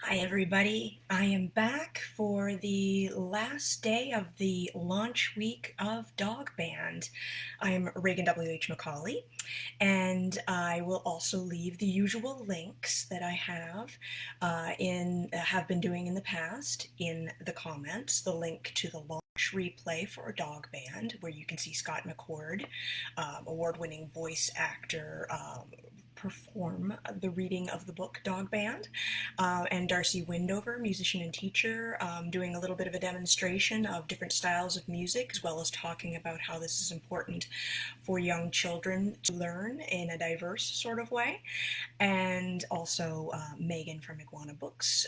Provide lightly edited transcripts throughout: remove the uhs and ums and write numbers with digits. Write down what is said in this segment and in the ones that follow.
Hi, everybody. I am back for the last day of the launch week of Dog Band. I am Reagan W.H. McCauley, and I will also leave the usual links that I have been doing in the past in the comments. The link to the launch replay for Dog Band, where you can see Scott McCord, award-winning voice actor, perform the reading of the book Dog Band, and Darcy Windover, musician and teacher, doing a little bit of a demonstration of different styles of music, as well as talking about how this is important for young children to learn in a diverse sort of way. And also Megan from Iguana Books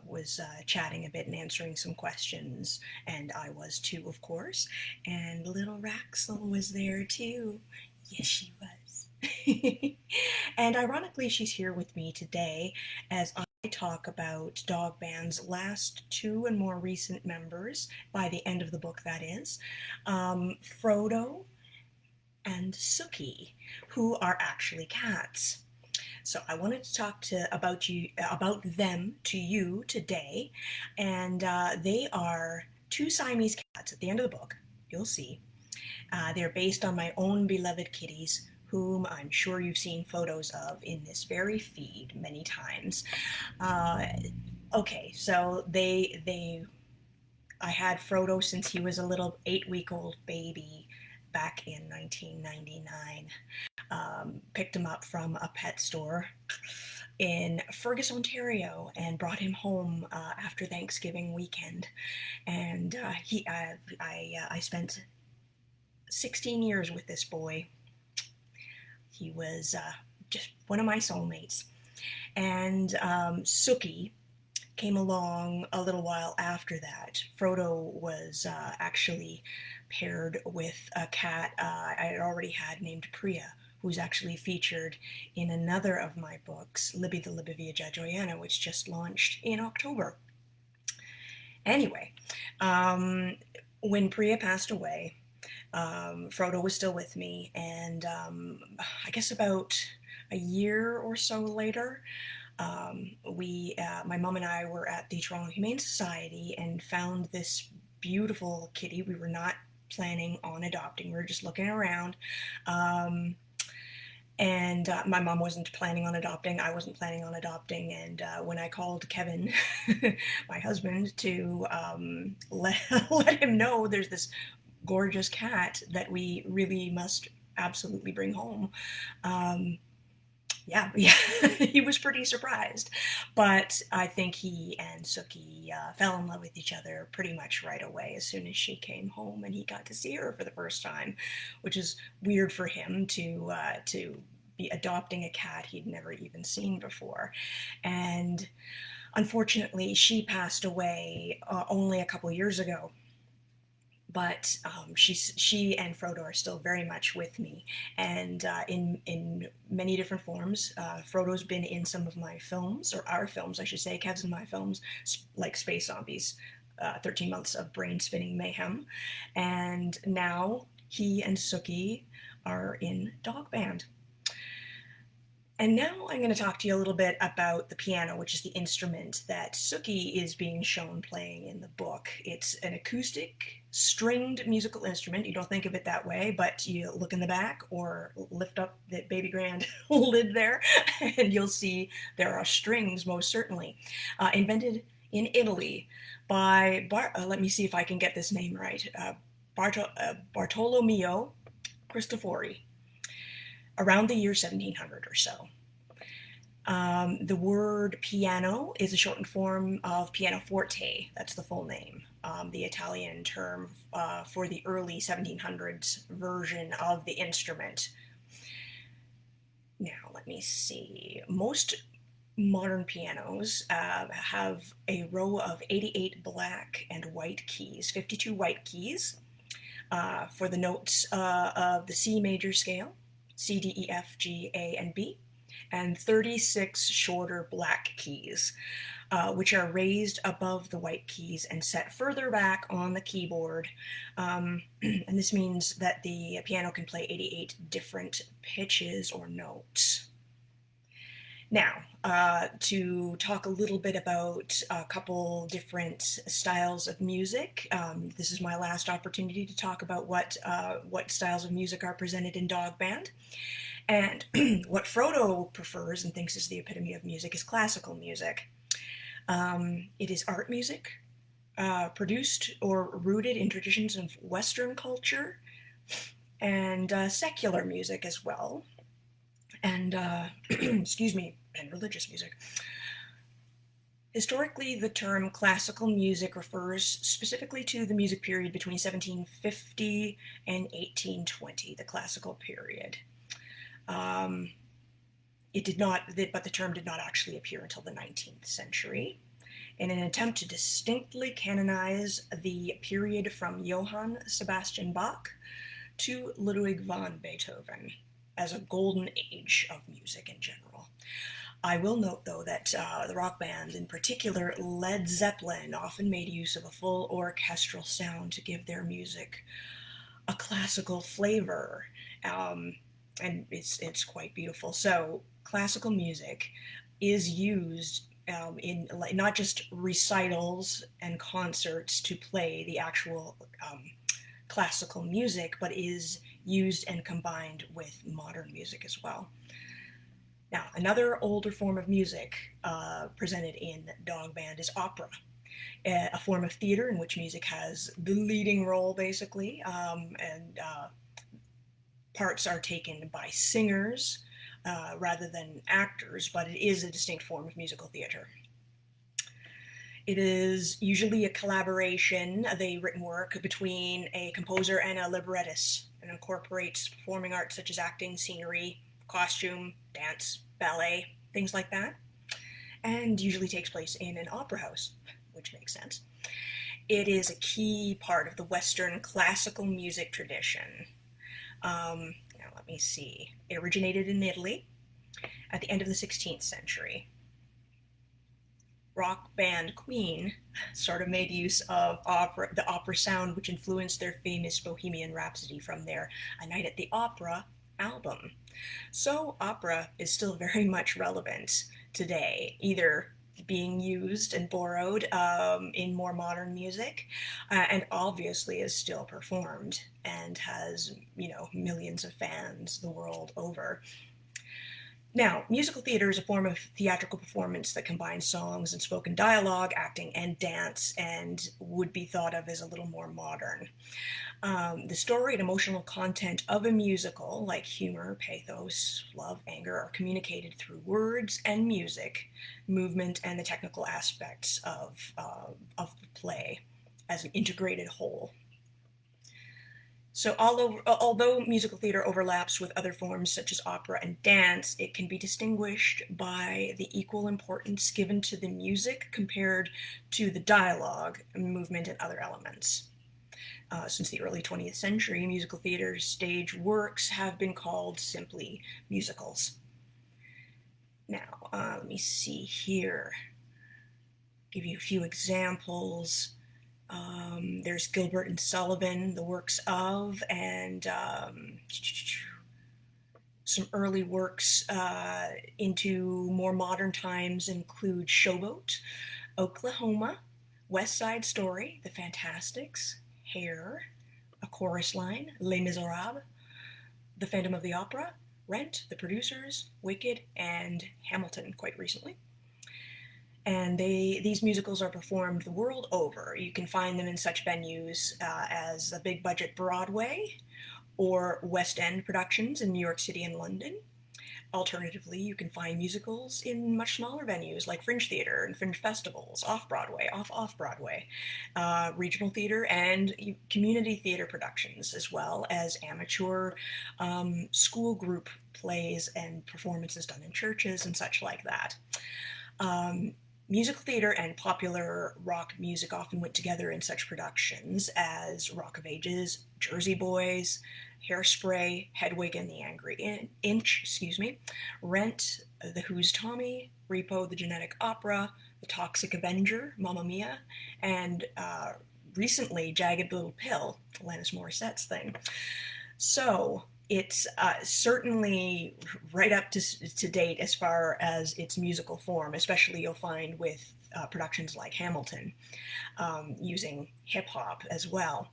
was chatting a bit and answering some questions, and I was too, of course. And little Raxel was there too. Yes, she was. And ironically, she's here with me today as I talk about Dog Band's last two and more recent members, by the end of the book, that is, Frodo and Sookie, who are actually cats. So I wanted to talk about them to you today, and they are two Siamese cats. At the end of the book, you'll see they're based on my own beloved kitties, whom I'm sure you've seen photos of in this very feed many times. Uh, okay, so I had Frodo since he was a little 8-week-old baby back in 1999. Picked him up from a pet store in Fergus, Ontario, and brought him home after Thanksgiving weekend. And I spent 16 years with this boy. He was just one of my soulmates. And Sookie came along a little while after that. Frodo was actually paired with a cat I had already had named Priya, who's actually featured in another of my books, Libby the Libivia Joanna, which just launched in October. Anyway, when Priya passed away, Frodo was still with me, and I guess about a year or so later, my mom and I were at the Toronto Humane Society and found this beautiful kitty. We were not planning on adopting. We were just looking around. And my mom wasn't planning on adopting. I wasn't planning on adopting. And when I called Kevin, my husband, to let him know there's this gorgeous cat that we really must absolutely bring home, yeah, he was pretty surprised. But I think he and Sookie fell in love with each other pretty much right away as soon as she came home and he got to see her for the first time, which is weird for him to be adopting a cat he'd never even seen before. And unfortunately, she passed away only a couple years ago, but she and Frodo are still very much with me, and in many different forms. Frodo's been in some of my films, or our films, I should say. Kev's in my films, like Space Zombies, 13 Months of Brain Spinning Mayhem, and now he and Sookie are in Dog Band. And now I'm going to talk to you a little bit about the piano, which is the instrument that Sookie is being shown playing in the book. It's an acoustic, stringed musical instrument. You don't think of it that way, but you look in the back or lift up the baby grand lid there, and you'll see there are strings, most certainly. Invented in Italy by, let me see if I can get this name right, Bartolomeo Cristofori, around the year 1700 or so. The word piano is a shortened form of pianoforte. That's the full name, the Italian term for the early 1700s version of the instrument. Now, let me see. Most modern pianos have a row of 88 black and white keys, 52 white keys for the notes of the C major scale, C, D, E, F, G, A, and B, and 36 shorter black keys, which are raised above the white keys and set further back on the keyboard. And this means that the piano can play 88 different pitches or notes. Now, to talk a little bit about a couple different styles of music. This is my last opportunity to talk about what styles of music are presented in dog band. And what Frodo prefers and thinks is the epitome of music is classical music. It is art music, produced or rooted in traditions of Western culture, and secular music as well, and excuse me, and religious music. Historically, the term classical music refers specifically to the music period between 1750 and 1820, the classical period. But the term did not actually appear until the 19th century. In an attempt to distinctly canonize the period from Johann Sebastian Bach to Ludwig van Beethoven as a golden age of music in general. I will note, though, that the rock bands, in particular Led Zeppelin, often made use of a full orchestral sound to give their music a classical flavor, and it's quite beautiful. So classical music is used in not just recitals and concerts to play the actual classical music, but is used and combined with modern music as well. Now, another older form of music presented in dog band is opera, a form of theater in which music has the leading role, basically, and parts are taken by singers rather than actors, but it is a distinct form of musical theater. It is usually a collaboration of a written work between a composer and a librettist, and incorporates performing arts such as acting, scenery, costume, dance, ballet, things like that, and usually takes place in an opera house, which makes sense. It is a key part of the Western classical music tradition. Now, let me see. It originated in Italy at the end of the 16th century. Rock band Queen sort of made use of the opera sound, which influenced their famous Bohemian Rhapsody from their A Night at the Opera album. So opera is still very much relevant today, either being used and borrowed in more modern music, and obviously is still performed and has, millions of fans the world over. Now, musical theater is a form of theatrical performance that combines songs and spoken dialogue, acting, and dance, and would be thought of as a little more modern. The story and emotional content of a musical, like humor, pathos, love, anger, are communicated through words and music, movement, and the technical aspects of the play as an integrated whole. So although musical theater overlaps with other forms such as opera and dance, it can be distinguished by the equal importance given to the music compared to the dialogue, movement, and other elements. Since the early 20th century, musical theater stage works have been called simply musicals. Now, let me see here. Give you a few examples. There's Gilbert and Sullivan, the works of, and some early works into more modern times include Showboat, Oklahoma, West Side Story, The Fantastics, Hair, A Chorus Line, Les Miserables, The Phantom of the Opera, Rent, The Producers, Wicked, and Hamilton quite recently. And these musicals are performed the world over. You can find them in such venues as the big budget Broadway or West End productions in New York City and London. Alternatively, you can find musicals in much smaller venues like Fringe Theater and Fringe Festivals, off-Broadway, off-Broadway, regional theater, and community theater productions, as well as amateur school group plays and performances done in churches and such like that. Musical theater and popular rock music often went together in such productions as Rock of Ages, Jersey Boys, Hairspray, Hedwig and the Angry Inch, Rent, The Who's Tommy, Repo, The Genetic Opera, The Toxic Avenger, Mamma Mia, and recently Jagged Little Pill, Alanis Morissette's thing. So, It's certainly right up to date as far as its musical form, especially you'll find with productions like Hamilton, using hip hop as well.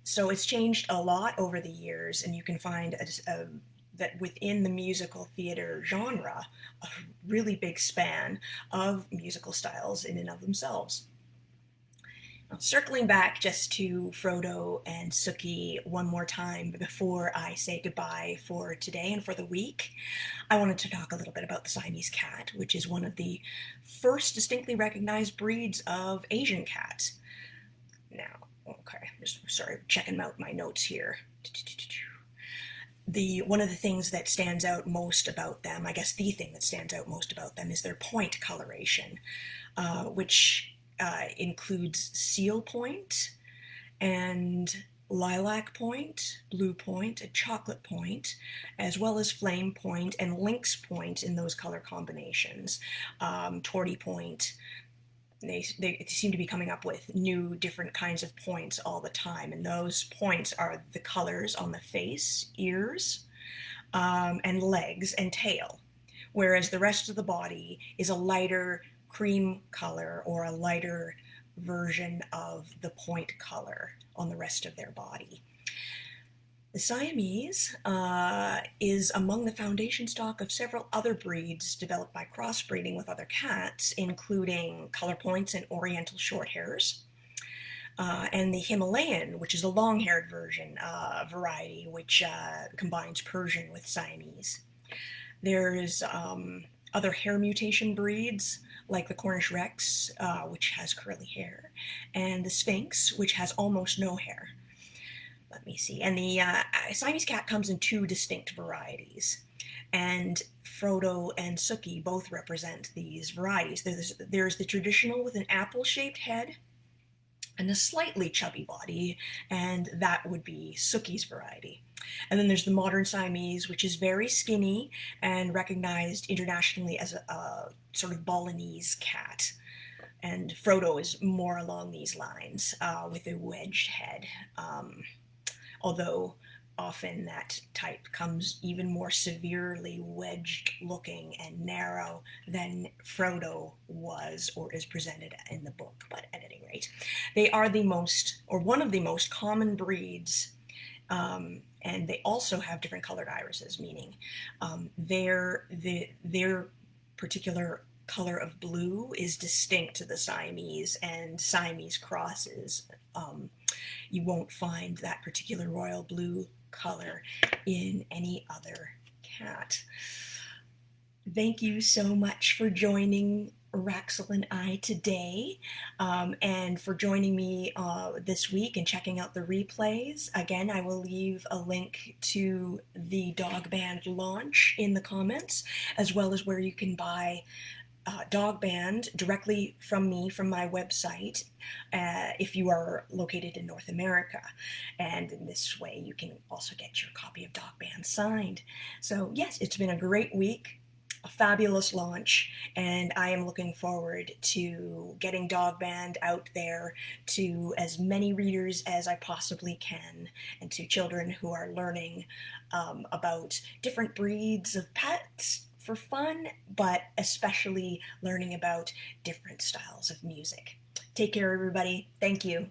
So it's changed a lot over the years, and you can find that within the musical theater genre, a really big span of musical styles in and of themselves. Now, circling back just to Frodo and Sookie one more time before I say goodbye for today and for the week, I wanted to talk a little bit about the Siamese cat, which is one of the first distinctly recognized breeds of Asian cat. Now, okay, just sorry, checking out my notes here. One of the things that stands out most about them, I guess the thing that stands out most about them, is their point coloration, which includes seal point and lilac point, blue point, and chocolate point, as well as flame point and lynx point in those color combinations, torty point. They seem to be coming up with new different kinds of points all the time, and those points are the colors on the face, ears, and legs and tail, whereas the rest of the body is a lighter cream color or a lighter version of the point color on the rest of their body. The Siamese is among the foundation stock of several other breeds developed by crossbreeding with other cats, including color points and oriental shorthairs, and the Himalayan, which is a long-haired variety, which combines Persian with Siamese. There's other hair mutation breeds, like the Cornish Rex, which has curly hair, and the Sphinx, which has almost no hair. Let me see. And the Siamese cat comes in two distinct varieties, and Frodo and Sookie both represent these varieties. There's the traditional with an apple-shaped head and a slightly chubby body, and that would be Sookie's variety. And then there's the modern Siamese, which is very skinny and recognized internationally as a sort of Balinese cat. And Frodo is more along these lines, with a wedged head. Although often that type comes even more severely wedged looking and narrow than Frodo was or is presented in the book. But at any rate, they are the most, or one of the most common breeds, and they also have different colored irises, meaning their particular color of blue is distinct to the Siamese and Siamese crosses. You won't find that particular royal blue color in any other cat. Thank you so much for joining Raxel and I today, and for joining me this week and checking out the replays. Again, I will leave a link to the Dog Band launch in the comments, as well as where you can buy Dog Band directly from me, from my website, if you are located in North America. And in this way, you can also get your copy of Dog Band signed. So yes, it's been a great week, a fabulous launch, and I am looking forward to getting Dog Band out there to as many readers as I possibly can, and to children who are learning about different breeds of pets for fun, but especially learning about different styles of music. Take care, everybody. Thank you.